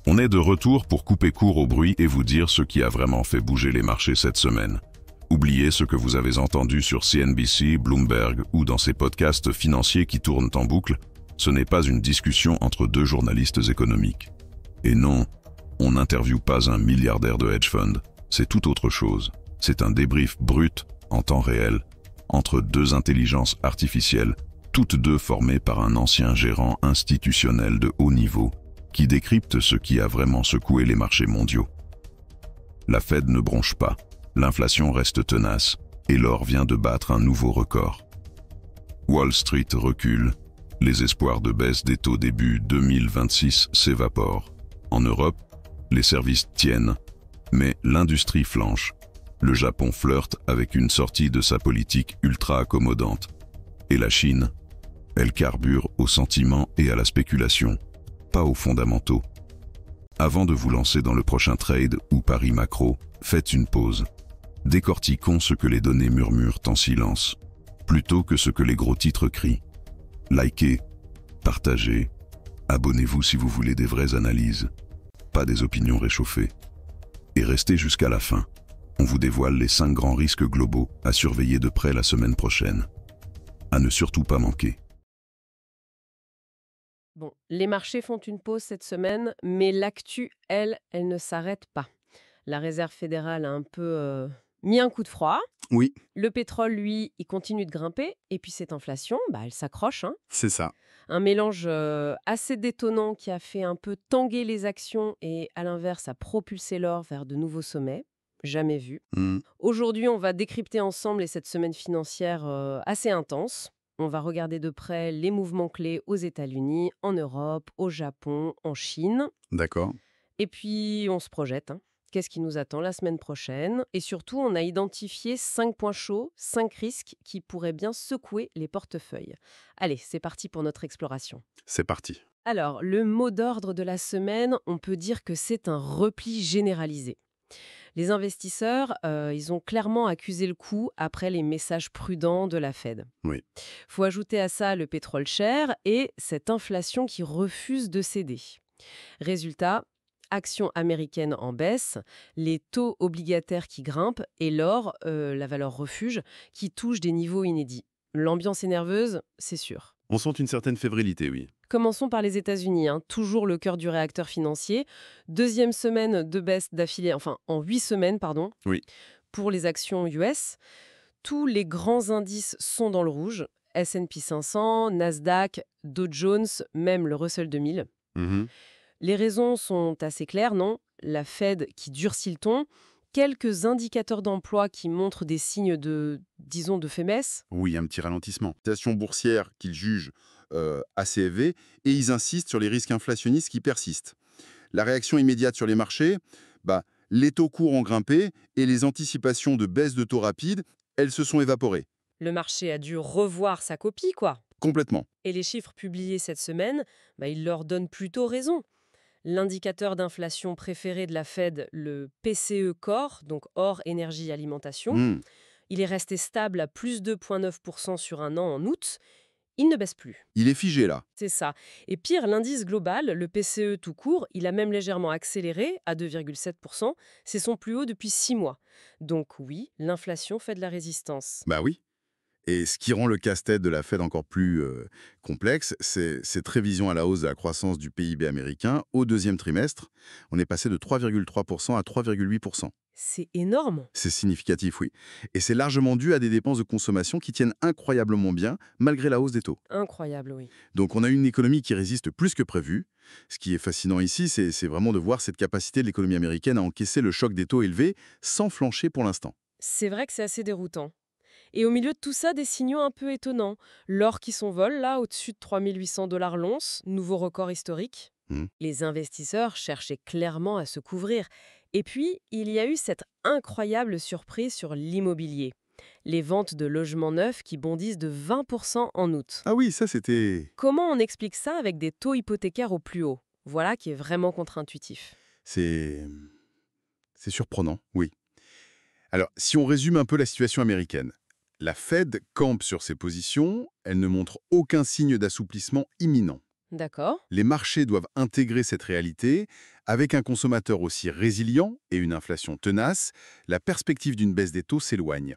On est de retour pour couper court au bruit et vous dire ce qui a vraiment fait bouger les marchés cette semaine. Oubliez ce que vous avez entendu sur CNBC, Bloomberg ou dans ces podcasts financiers qui tournent en boucle. Ce n'est pas une discussion entre deux journalistes économiques. Et non, on n'interviewe pas un milliardaire de hedge fund. C'est tout autre chose. C'est un débrief brut, en temps réel, entre deux intelligences artificielles, toutes deux formées par un ancien gérant institutionnel de haut niveau, qui décrypte ce qui a vraiment secoué les marchés mondiaux. La Fed ne bronche pas, l'inflation reste tenace, et l'or vient de battre un nouveau record. Wall Street recule, les espoirs de baisse des taux début 2026 s'évaporent. En Europe, les services tiennent, mais l'industrie flanche. Le Japon flirte avec une sortie de sa politique ultra-accommodante. Et la Chine, elle carbure au sentiment et à la spéculation, pas aux fondamentaux. Avant de vous lancer dans le prochain trade ou pari macro, faites une pause. Décortiquons ce que les données murmurent en silence, plutôt que ce que les gros titres crient. Likez, partagez, abonnez-vous si vous voulez des vraies analyses, pas des opinions réchauffées. Et restez jusqu'à la fin. On vous dévoile les 5 grands risques globaux à surveiller de près la semaine prochaine. À ne surtout pas manquer. Bon, les marchés font une pause cette semaine, mais l'actu, elle ne s'arrête pas. La Réserve fédérale a un peu mis un coup de froid. Oui, Le pétrole, lui, il continue de grimper. Et puis cette inflation, elle s'accroche, hein. c'est ça. Un mélange assez détonnant qui a fait un peu tanguer les actions et, à l'inverse, a propulsé l'or vers de nouveaux sommets. Jamais vu. Hmm. Aujourd'hui, on va décrypter ensemble cette semaine financière assez intense. On va regarder de près les mouvements clés aux États-Unis, en Europe, au Japon, en Chine. D'accord. Et puis, on se projette, hein. Qu'est-ce qui nous attend la semaine prochaine? Et surtout, on a identifié 5 points chauds, 5 risques qui pourraient bien secouer les portefeuilles. Allez, c'est parti pour notre exploration. C'est parti. Alors, le mot d'ordre de la semaine, on peut dire que c'est un repli généralisé. Les investisseurs, ils ont clairement accusé le coup après les messages prudents de la Fed. Oui. Faut ajouter à ça le pétrole cher et cette inflation qui refuse de céder. Résultat, actions américaines en baisse, les taux obligataires qui grimpent et l'or, la valeur refuge, qui touche des niveaux inédits. L'ambiance est nerveuse, c'est sûr. On sent une certaine fébrilité, oui. Commençons par les États-Unis, hein, toujours le cœur du réacteur financier. Deuxième semaine de baisse d'affilée, enfin en 8 semaines, pardon, Oui. pour les actions US. Tous les grands indices sont dans le rouge. S&P 500, Nasdaq, Dow Jones, même le Russell 2000. Mhm. Les raisons sont assez claires, non? La Fed qui durcit le ton, quelques indicateurs d'emploi qui montrent des signes de, disons, de faiblesse. Oui, un petit ralentissement. Station boursière qu'ils jugent assez élevée, et ils insistent sur les risques inflationnistes qui persistent. La réaction immédiate sur les marchés, les taux courts ont grimpé et les anticipations de baisse de taux rapides, elles se sont évaporées. Le marché a dû revoir sa copie, quoi. Complètement. Et les chiffres publiés cette semaine, ils leur donnent plutôt raison. L'indicateur d'inflation préféré de la Fed, le PCE Core, donc hors énergie alimentation, Hmm. il est resté stable à plus 2,9% sur un an en août. Il ne baisse plus. Il est figé là. C'est ça. Et pire, l'indice global, le PCE tout court, il a même légèrement accéléré à 2,7%. C'est son plus haut depuis 6 mois. Donc oui, l'inflation fait de la résistance. Bah oui. Et ce qui rend le casse-tête de la Fed encore plus complexe, c'est cette révision à la hausse de la croissance du PIB américain au deuxième trimestre. On est passé de 3,3% à 3,8%. C'est énorme. C'est significatif, oui. Et c'est largement dû à des dépenses de consommation qui tiennent incroyablement bien, malgré la hausse des taux. Incroyable, oui. Donc on a une économie qui résiste plus que prévu. Ce qui est fascinant ici, c'est vraiment de voir cette capacité de l'économie américaine à encaisser le choc des taux élevés sans flancher pour l'instant. C'est vrai que c'est assez déroutant. Et au milieu de tout ça, des signaux un peu étonnants. L'or qui s'envole, là, au-dessus de 3800 $ l'once, nouveau record historique. Hmm. Les investisseurs cherchaient clairement à se couvrir. Et puis, il y a eu cette incroyable surprise sur l'immobilier. Les ventes de logements neufs qui bondissent de 20% en août. Ah oui, ça c'était... Comment on explique ça avec des taux hypothécaires au plus haut? Voilà qui est vraiment contre-intuitif. C'est surprenant, oui. Alors, si on résume un peu la situation américaine, la Fed campe sur ses positions, elle ne montre aucun signe d'assouplissement imminent. D'accord. Les marchés doivent intégrer cette réalité. Avec un consommateur aussi résilient et une inflation tenace, la perspective d'une baisse des taux s'éloigne.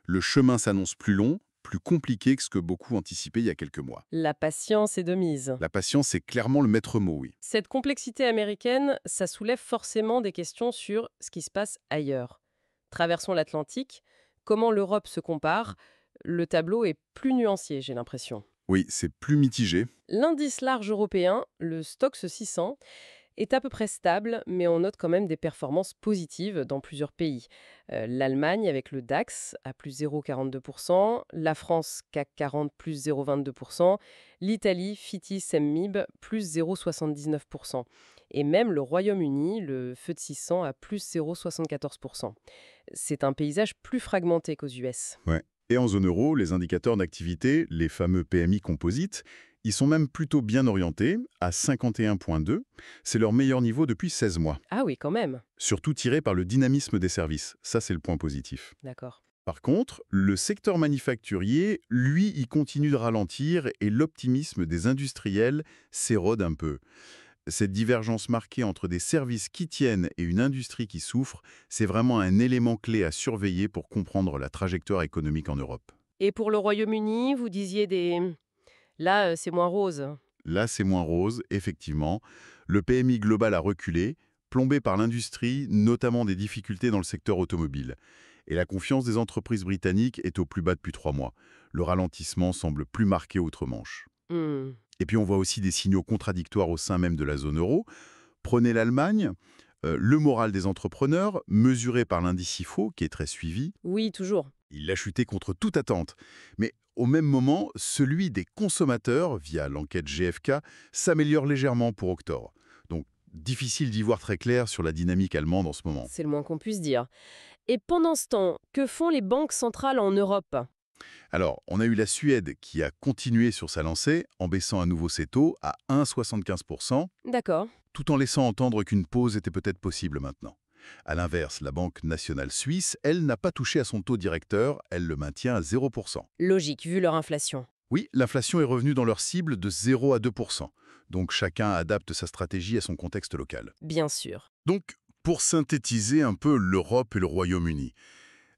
Le chemin s'annonce plus long, plus compliqué que ce que beaucoup anticipaient il y a quelques mois. La patience est de mise. La patience est clairement le maître mot, oui. Cette complexité américaine, ça soulève forcément des questions sur ce qui se passe ailleurs. Traversons l'Atlantique, comment l'Europe se compare? Le tableau est plus nuancié, j'ai l'impression. Oui, c'est plus mitigé. L'indice large européen, le Stoxx 600, est à peu près stable, mais on note quand même des performances positives dans plusieurs pays. L'Allemagne avec le DAX à plus 0,42%, la France CAC 40 plus 0,22%, l'Italie FTSE MIB plus 0,79%. Et même le Royaume-Uni, le FTSE 600 à plus 0,74%. C'est un paysage plus fragmenté qu'aux US. Ouais. Et en zone euro, les indicateurs d'activité, les fameux PMI composites, ils sont même plutôt bien orientés, à 51,2. C'est leur meilleur niveau depuis 16 mois. Ah oui, quand même. Surtout tiré par le dynamisme des services. Ça, c'est le point positif. D'accord. Par contre, le secteur manufacturier, lui, il continue de ralentir et l'optimisme des industriels s'érode un peu. Cette divergence marquée entre des services qui tiennent et une industrie qui souffre, c'est vraiment un élément clé à surveiller pour comprendre la trajectoire économique en Europe. Et pour le Royaume-Uni, vous disiez des... Là, c'est moins rose. Là, c'est moins rose, effectivement. Le PMI global a reculé, plombé par l'industrie, notamment des difficultés dans le secteur automobile. Et la confiance des entreprises britanniques est au plus bas depuis 3 mois. Le ralentissement semble plus marqué outre-Manche. Hmm. Et puis on voit aussi des signaux contradictoires au sein même de la zone euro. Prenez l'Allemagne, le moral des entrepreneurs, mesuré par l'indice IFO, qui est très suivi, Oui, toujours. il a chuté contre toute attente. Mais au même moment, celui des consommateurs, via l'enquête GfK, s'améliore légèrement pour octobre. Donc difficile d'y voir très clair sur la dynamique allemande en ce moment. C'est le moins qu'on puisse dire. Et pendant ce temps, que font les banques centrales en Europe? Alors, on a eu la Suède qui a continué sur sa lancée en baissant à nouveau ses taux à 1,75%, D'accord. tout en laissant entendre qu'une pause était peut-être possible maintenant. À l'inverse, la Banque nationale suisse, elle, n'a pas touché à son taux directeur, elle le maintient à 0%. Logique, vu leur inflation. Oui, l'inflation est revenue dans leur cible de 0 à 2%. Donc chacun adapte sa stratégie à son contexte local. Bien sûr. Donc, pour synthétiser un peu l'Europe et le Royaume-Uni,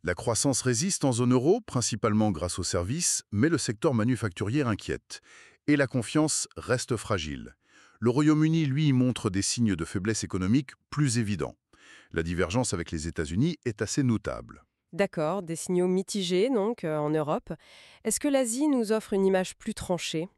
la croissance résiste en zone euro, principalement grâce aux services, mais le secteur manufacturier inquiète. Et la confiance reste fragile. Le Royaume-Uni, lui, montre des signes de faiblesse économique plus évidents. La divergence avec les États-Unis est assez notable. D'accord, des signaux mitigés donc en Europe. Est-ce que l'Asie nous offre une image plus tranchée?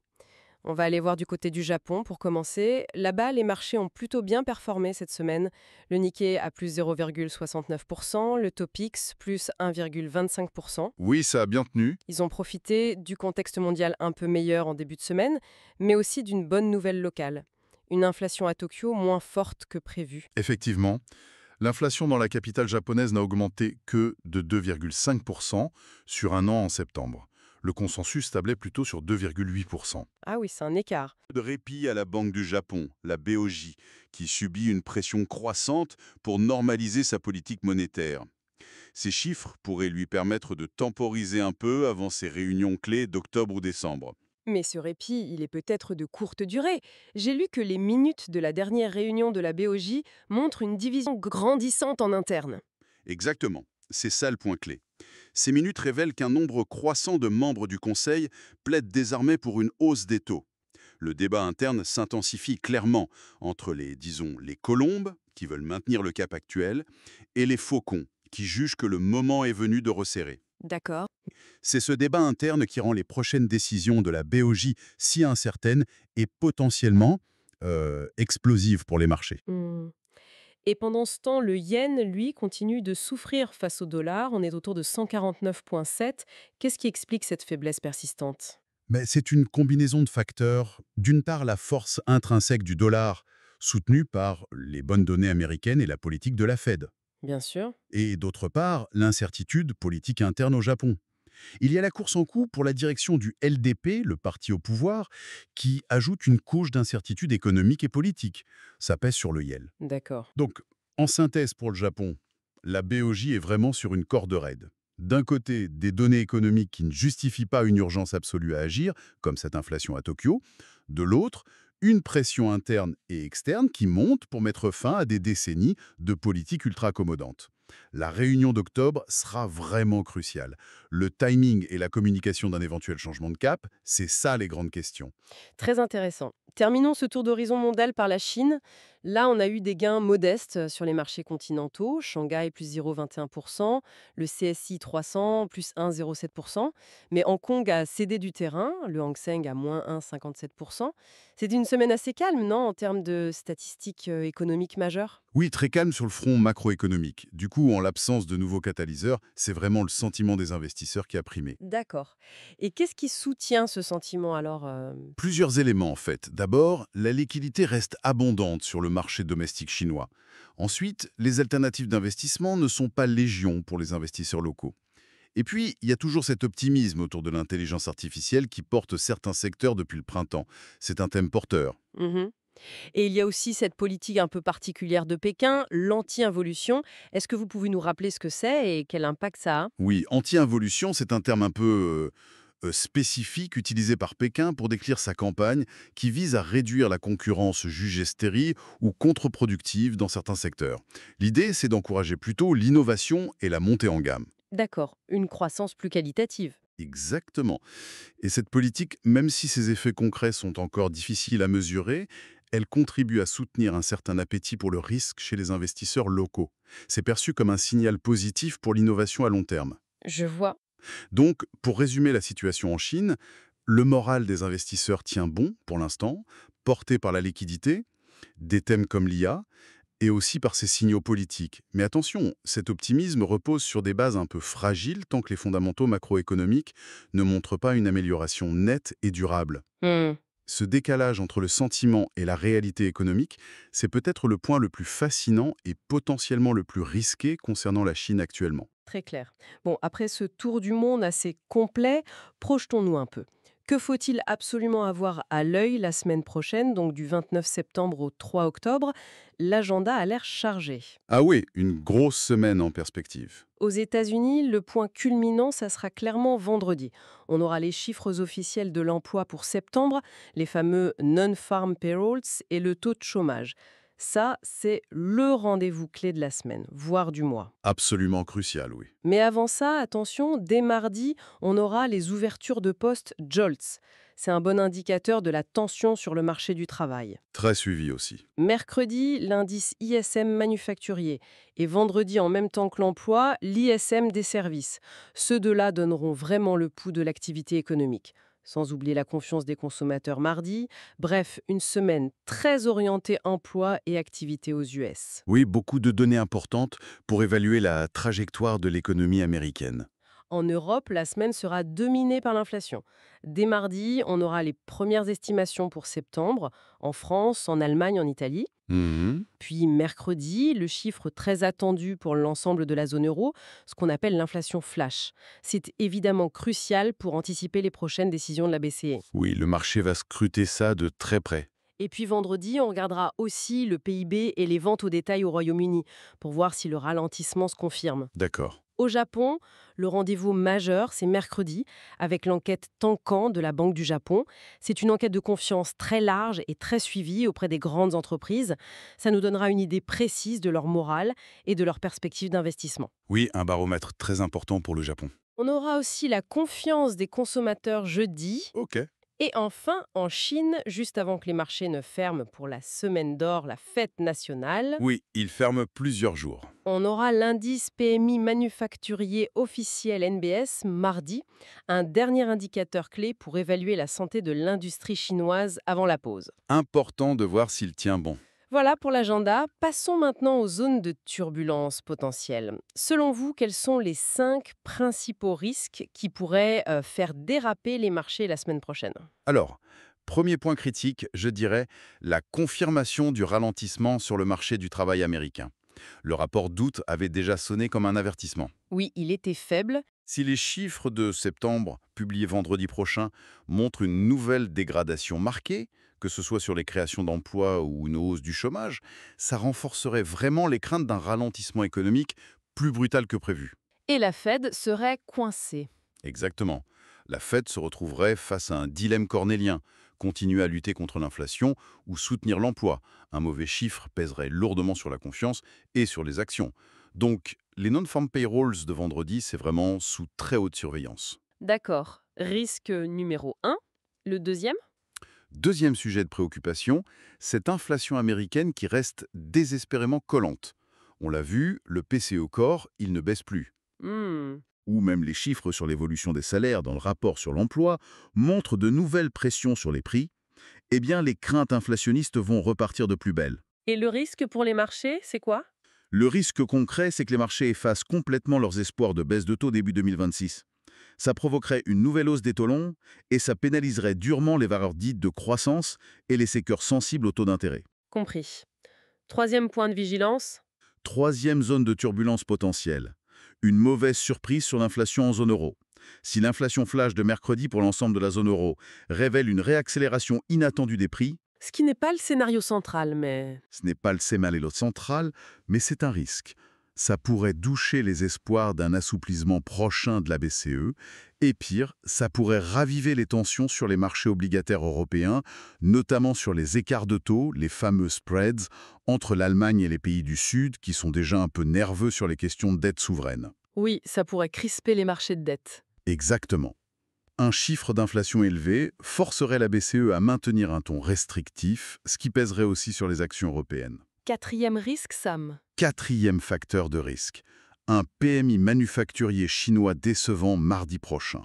On va aller voir du côté du Japon pour commencer. Là-bas, les marchés ont plutôt bien performé cette semaine. Le Nikkei à plus 0,69%, le Topix plus 1,25%. Oui, ça a bien tenu. Ils ont profité du contexte mondial un peu meilleur en début de semaine, mais aussi d'une bonne nouvelle locale. Une inflation à Tokyo moins forte que prévu. Effectivement, l'inflation dans la capitale japonaise n'a augmenté que de 2,5% sur un an en septembre. Le consensus tablait plutôt sur 2,8%. Ah oui, c'est un écart. De répit à la Banque du Japon, la BOJ, qui subit une pression croissante pour normaliser sa politique monétaire. Ces chiffres pourraient lui permettre de temporiser un peu avant ses réunions clés d'octobre ou décembre. Mais ce répit, il est peut-être de courte durée. J'ai lu que les minutes de la dernière réunion de la BOJ montrent une division grandissante en interne. Exactement, c'est ça le point clé. Ces minutes révèlent qu'un nombre croissant de membres du Conseil plaident désormais pour une hausse des taux. Le débat interne s'intensifie clairement entre les colombes, qui veulent maintenir le cap actuel, et les faucons, qui jugent que le moment est venu de resserrer. D'accord. C'est ce débat interne qui rend les prochaines décisions de la BOJ si incertaines et potentiellement explosives pour les marchés. Hmm. Et pendant ce temps, le yen, lui, continue de souffrir face au dollar. On est autour de 149,7. Qu'est-ce qui explique cette faiblesse persistante? Mais c'est une combinaison de facteurs. D'une part, la force intrinsèque du dollar, soutenue par les bonnes données américaines et la politique de la Fed. Bien sûr. Et d'autre part, l'incertitude politique interne au Japon. Il y a la course en cours pour la direction du LDP, le parti au pouvoir, qui ajoute une couche d'incertitude économique et politique. Ça pèse sur le yen. D'accord. Donc, en synthèse pour le Japon, la BOJ est vraiment sur une corde raide. D'un côté, des données économiques qui ne justifient pas une urgence absolue à agir, comme cette inflation à Tokyo. De l'autre, une pression interne et externe qui monte pour mettre fin à des décennies de politique ultra-accommodante. La réunion d'octobre sera vraiment cruciale. Le timing et la communication d'un éventuel changement de cap, c'est ça les grandes questions. Très intéressant. Terminons ce tour d'horizon mondial par la Chine. Là, on a eu des gains modestes sur les marchés continentaux. Shanghai plus 0,21%, le CSI 300 plus 1,07%. Mais Hong Kong a cédé du terrain, le Hang Seng à moins 1,57%. C'est une semaine assez calme, non, en termes de statistiques économiques majeures? Oui, très calme sur le front macroéconomique. Du coup, en l'absence de nouveaux catalyseurs, c'est vraiment le sentiment des investisseurs qui a primé. D'accord. Et qu'est-ce qui soutient ce sentiment alors Plusieurs éléments en fait. D'abord, la liquidité reste abondante sur le marché domestique chinois. Ensuite, les alternatives d'investissement ne sont pas légion pour les investisseurs locaux. Et puis, il y a toujours cet optimisme autour de l'intelligence artificielle qui porte certains secteurs depuis le printemps. C'est un thème porteur. Mhm. Et il y a aussi cette politique un peu particulière de Pékin, l'anti-involution. Est-ce que vous pouvez nous rappeler ce que c'est et quel impact ça a? Oui, anti-involution, c'est un terme un peu spécifique utilisé par Pékin pour décrire sa campagne qui vise à réduire la concurrence jugée stérile ou contre-productive dans certains secteurs. L'idée, c'est d'encourager plutôt l'innovation et la montée en gamme. D'accord, une croissance plus qualitative. Exactement. Et cette politique, même si ses effets concrets sont encore difficiles à mesurer, elle contribue à soutenir un certain appétit pour le risque chez les investisseurs locaux. C'est perçu comme un signal positif pour l'innovation à long terme. Je vois. Donc, pour résumer la situation en Chine, le moral des investisseurs tient bon pour l'instant, porté par la liquidité, des thèmes comme l'IA, et aussi par ces signaux politiques. Mais attention, cet optimisme repose sur des bases un peu fragiles tant que les fondamentaux macroéconomiques ne montrent pas une amélioration nette et durable. Hmm, Ce décalage entre le sentiment et la réalité économique, c'est peut-être le point le plus fascinant et potentiellement le plus risqué concernant la Chine actuellement. très clair. Bon, après ce tour du monde assez complet, projetons-nous un peu. Que faut-il absolument avoir à l'œil la semaine prochaine, donc du 29 septembre au 3 octobre? L'agenda a l'air chargé. Ah oui, une grosse semaine en perspective. Aux États-Unis, le point culminant, ça sera clairement vendredi. On aura les chiffres officiels de l'emploi pour septembre, les fameux non-farm payrolls et le taux de chômage. Ça, c'est le rendez-vous clé de la semaine, voire du mois. Absolument crucial, oui. Mais avant ça, attention, dès mardi, on aura les ouvertures de postes JOLTS. C'est un bon indicateur de la tension sur le marché du travail. Très suivi aussi. Mercredi, l'indice ISM manufacturier et vendredi, en même temps que l'emploi, l'ISM des services. Ceux deux-là donneront vraiment le pouls de l'activité économique. Sans oublier la confiance des consommateurs mardi. Bref, une semaine très orientée emploi et activité aux US. Oui, beaucoup de données importantes pour évaluer la trajectoire de l'économie américaine. En Europe, la semaine sera dominée par l'inflation. Dès mardi, on aura les premières estimations pour septembre, en France, en Allemagne, en Italie. Mhm. Puis mercredi, le chiffre très attendu pour l'ensemble de la zone euro, ce qu'on appelle l'inflation flash. C'est évidemment crucial pour anticiper les prochaines décisions de la BCE. Oui, le marché va scruter ça de très près. Et puis vendredi, on regardera aussi le PIB et les ventes au détail au Royaume-Uni pour voir si le ralentissement se confirme. D'accord. Au Japon, le rendez-vous majeur, c'est mercredi, avec l'enquête Tankan de la Banque du Japon. C'est une enquête de confiance très large et très suivie auprès des grandes entreprises. Ça nous donnera une idée précise de leur morale et de leurs perspectives d'investissement. Oui, un baromètre très important pour le Japon. On aura aussi la confiance des consommateurs jeudi. Ok. Et enfin, en Chine, juste avant que les marchés ne ferment pour la semaine d'or, la fête nationale, Oui, il ferme plusieurs jours. on aura l'indice PMI manufacturier officiel NBS mardi, un dernier indicateur clé pour évaluer la santé de l'industrie chinoise avant la pause. Important de voir s'il tient bon. Voilà pour l'agenda. Passons maintenant aux zones de turbulence potentielles. Selon vous, quels sont les 5 principaux risques qui pourraient faire déraper les marchés la semaine prochaine? Alors, premier point critique, je dirais la confirmation du ralentissement sur le marché du travail américain. Le rapport d'août avait déjà sonné comme un avertissement. Oui, il était faible. Si les chiffres de septembre, publiés vendredi prochain, montrent une nouvelle dégradation marquée, que ce soit sur les créations d'emplois ou une hausse du chômage, ça renforcerait vraiment les craintes d'un ralentissement économique plus brutal que prévu. Et la Fed serait coincée. Exactement. La Fed se retrouverait face à un dilemme cornélien. continuer à lutter contre l'inflation ou soutenir l'emploi. Un mauvais chiffre pèserait lourdement sur la confiance et sur les actions. Donc, les non-farm payrolls de vendredi, c'est vraiment sous très haute surveillance. D'accord. Risque numéro 1. Le deuxième? Deuxième sujet de préoccupation, cette inflation américaine qui reste désespérément collante. On l'a vu, le PCE Core, il ne baisse plus. Ou même les chiffres sur l'évolution des salaires dans le rapport sur l'emploi montrent de nouvelles pressions sur les prix. Eh bien, les craintes inflationnistes vont repartir de plus belle. Et le risque pour les marchés, c'est quoi? Le risque concret, c'est que les marchés effacent complètement leurs espoirs de baisse de taux début 2026. Ça provoquerait une nouvelle hausse des taux longs et ça pénaliserait durement les valeurs dites de croissance et les secteurs sensibles aux taux d'intérêt. Compris. Troisième point de vigilance? Troisième zone de turbulence potentielle. Une mauvaise surprise sur l'inflation en zone euro. Si l'inflation flash de mercredi pour l'ensemble de la zone euro révèle une réaccélération inattendue des prix, Ce qui n'est pas le scénario central, mais... ce n'est pas le scénario central, mais c'est un risque. Ça pourrait doucher les espoirs d'un assouplissement prochain de la BCE, et pire, ça pourrait raviver les tensions sur les marchés obligataires européens, notamment sur les écarts de taux, les fameux spreads, entre l'Allemagne et les pays du Sud, qui sont déjà un peu nerveux sur les questions de dette souveraine. Oui, ça pourrait crisper les marchés de dette. Exactement. Un chiffre d'inflation élevé forcerait la BCE à maintenir un ton restrictif, ce qui pèserait aussi sur les actions européennes. Quatrième risque, Sam. Quatrième facteur de risque, un PMI manufacturier chinois décevant mardi prochain.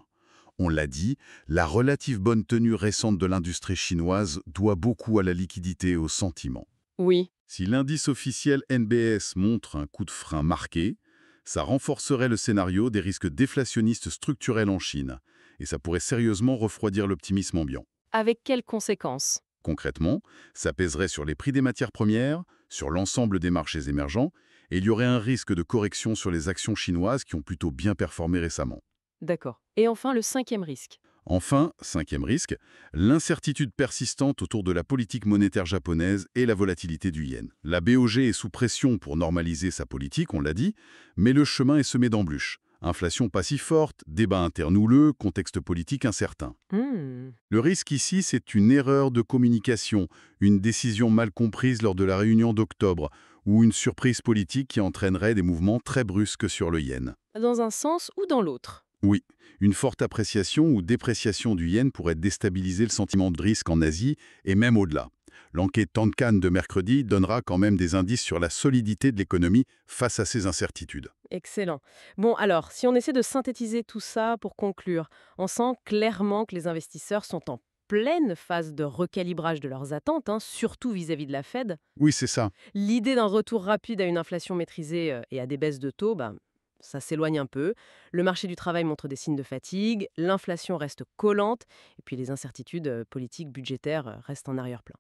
On l'a dit, la relative bonne tenue récente de l'industrie chinoise doit beaucoup à la liquidité et au sentiment. Oui. Si l'indice officiel NBS montre un coup de frein marqué, ça renforcerait le scénario des risques déflationnistes structurels en Chine, et ça pourrait sérieusement refroidir l'optimisme ambiant. Avec quelles conséquences? Concrètement, ça pèserait sur les prix des matières premières, sur l'ensemble des marchés émergents, et il y aurait un risque de correction sur les actions chinoises qui ont plutôt bien performé récemment. D'accord. Et enfin, le cinquième risque. Enfin, cinquième risque, l'incertitude persistante autour de la politique monétaire japonaise et la volatilité du yen. La BOJ est sous pression pour normaliser sa politique, on l'a dit, mais le chemin est semé d'embûches. Inflation pas si forte, débat interne houleux, contexte politique incertain. Le risque ici, c'est une erreur de communication, une décision mal comprise lors de la réunion d'octobre, ou une surprise politique qui entraînerait des mouvements très brusques sur le yen. Dans un sens ou dans l'autre? Oui, une forte appréciation ou dépréciation du yen pourrait déstabiliser le sentiment de risque en Asie et même au-delà. L'enquête Tankan de mercredi donnera quand même des indices sur la solidité de l'économie face à ces incertitudes. Excellent. Bon, alors, si on essaie de synthétiser tout ça pour conclure, on sent clairement que les investisseurs sont en pleine phase de recalibrage de leurs attentes, surtout vis-à-vis de la Fed. Oui, c'est ça. L'idée d'un retour rapide à une inflation maîtrisée et à des baisses de taux, ça s'éloigne un peu. Le marché du travail montre des signes de fatigue, l'inflation reste collante, et puis les incertitudes politiques, budgétaires restent en arrière-plan.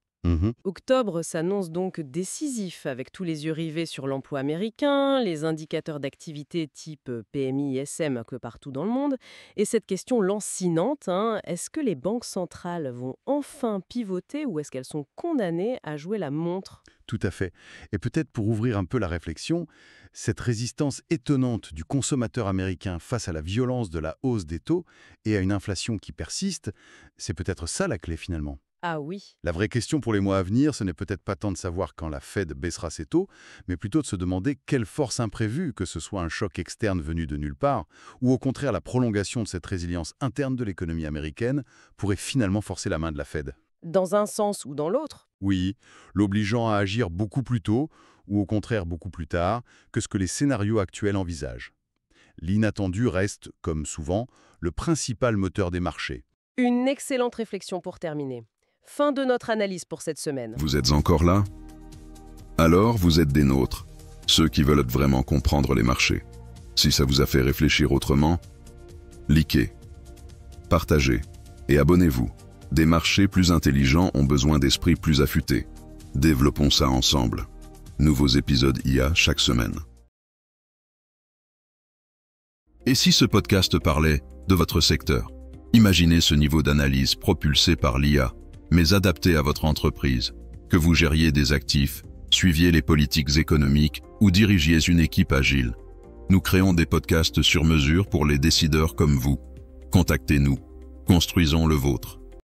Octobre s'annonce donc décisif, avec tous les yeux rivés sur l'emploi américain, les indicateurs d'activité type PMI, ISM un peu partout dans le monde, et cette question lancinante, est-ce que les banques centrales vont enfin pivoter ou est-ce qu'elles sont condamnées à jouer la montre? Tout à fait. Et peut-être pour ouvrir un peu la réflexion, cette résistance étonnante du consommateur américain face à la violence de la hausse des taux et à une inflation qui persiste, c'est peut-être ça la clé finalement. Ah oui. La vraie question pour les mois à venir, ce n'est peut-être pas tant de savoir quand la Fed baissera ses taux, mais plutôt de se demander quelle force imprévue, que ce soit un choc externe venu de nulle part, ou au contraire la prolongation de cette résilience interne de l'économie américaine, pourrait finalement forcer la main de la Fed. Dans un sens ou dans l'autre? Oui, l'obligeant à agir beaucoup plus tôt, ou au contraire beaucoup plus tard, que ce que les scénarios actuels envisagent. L'inattendu reste, comme souvent, le principal moteur des marchés. Une excellente réflexion pour terminer. Fin de notre analyse pour cette semaine. Vous êtes encore là? Alors, vous êtes des nôtres, ceux qui veulent vraiment comprendre les marchés. Si ça vous a fait réfléchir autrement, likez, partagez et abonnez-vous. Des marchés plus intelligents ont besoin d'esprits plus affûtés. Développons ça ensemble. Nouveaux épisodes IA chaque semaine. Et si ce podcast parlait de votre secteur? Imaginez ce niveau d'analyse propulsé par l'IA, mais adapté à votre entreprise. Que vous gériez des actifs, suiviez les politiques économiques ou dirigiez une équipe agile. Nous créons des podcasts sur mesure pour les décideurs comme vous. Contactez-nous. Construisons le vôtre.